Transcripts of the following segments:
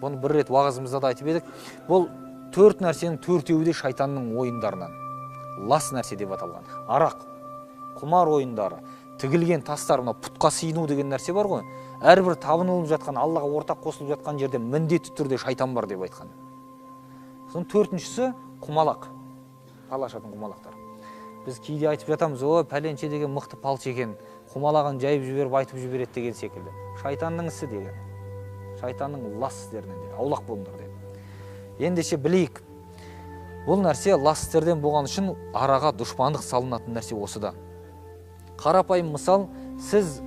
Бұны бір рет уағызымызда да айтып едік. Бұл 4 нәрсенің 4-еуі де шайтанның ойындарынан. Лас нәрсе деп аталған. Арақ, құмар ойындары, тігілген тастар, мына пұтқа сыйыну деген нәрсе бар ғой. Әрбір табынылып жатқан, Аллаға ортақ қосылып жатқан жерде міндетті түрде шайтан бар деп айтқан. Соның 4-шісі құмалақ. Палашатын құмалақтар. Біз кейде айтып жатамыз, о, пәленше деген мықты палшы екен, құмалағын жайып жіберіп айтып жібереді деген секілді. Шайтанның ісі деген. Шайтанның лас істерінен де, аулақ болыңдар деп. Ендеше білейік, бұл нәрсе лас істерден болған үшін араға дұшпандық салынатын нәрсе осыда. Қарапайым мысал, сіз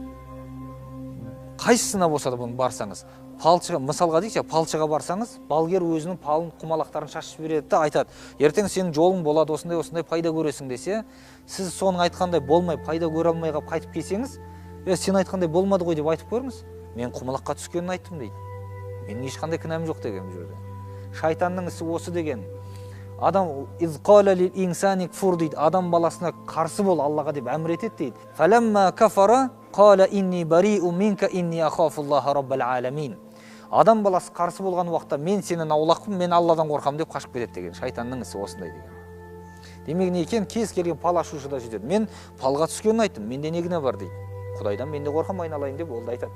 қайсысына болса да бұны барсаңыз, мысалға дейікші, палшыға барсаңыз, балгер өзінің палын құмалақтарын шашып береді де айтады, ертең сенің жолың болады, осындай пайда көресің десе, сіз соның айтқандай болмай, пайда көре алмай қалып қайтып келсеңіз, сен айтқандай болмады ғой деп айтып көріңіз, мен құмалаққа түскенін айттым дейді. Менің ешқандай кінәм жоқ деген жерде. Шайтанның ісі осы деген. Адам дейді, адам баласына қарсы бол Аллаға деп әмір етеді дейді. Фаламма кафара қала инни бариу минка инни ахафуллаха раббал аламин. Адам баласы қарсы болған уақытта мен сенен аулақпын, мен Алладан қорқамын деп қашып кетеді деген. Шайтанның ісі осындай деген. Демек не екен, кез келген пал ашушы да жетеді. Мен палға түскенін айттым, менде не кінә бар дейді. Құдайдан мен де қорқам, айналайын деп ол да айтады.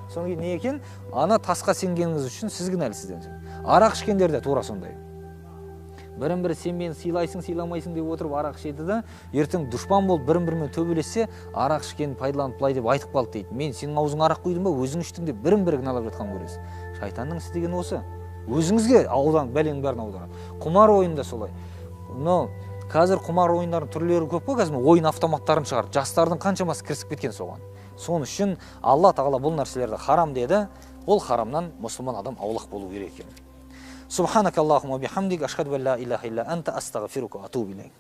Содан кейін не екен, ана тасқа сенгеніңіз үшін сіз кінәлісізден. Арақ ішкендер де тура сондай. Бірін-бірі сен мені сыйлайсың, сыйламайсың деп отырып арақ ішеді де, ертең дұшпан болып бірін-бірімен төбелессе, арақ ішкенін пайдаланып былай деп айтып қалды дейді. Мен сенің аузыңа арақ құйдым ба, өзің іштің деп бірін-бірі кінәлап жатқан көресіз. Шайтанның ісі деген осы. Өзіңізге аудан бәленің бәрін аударады. Құмар ойында солай. Қазір құмар ойындардың түрлері көп қой, қазір ойын автоматтарын шығарды. Жастардың қаншамасы кірісіп кеткен соған. Соның үшін Алла тағала бұл нәрселерді харам деді. Ол харамнан мұсылман адам аулақ болу керек екен. Субханакаллахумма бихамдик, ашхаду ан ла илаха илля анта, астағфирука ва атубу илейк.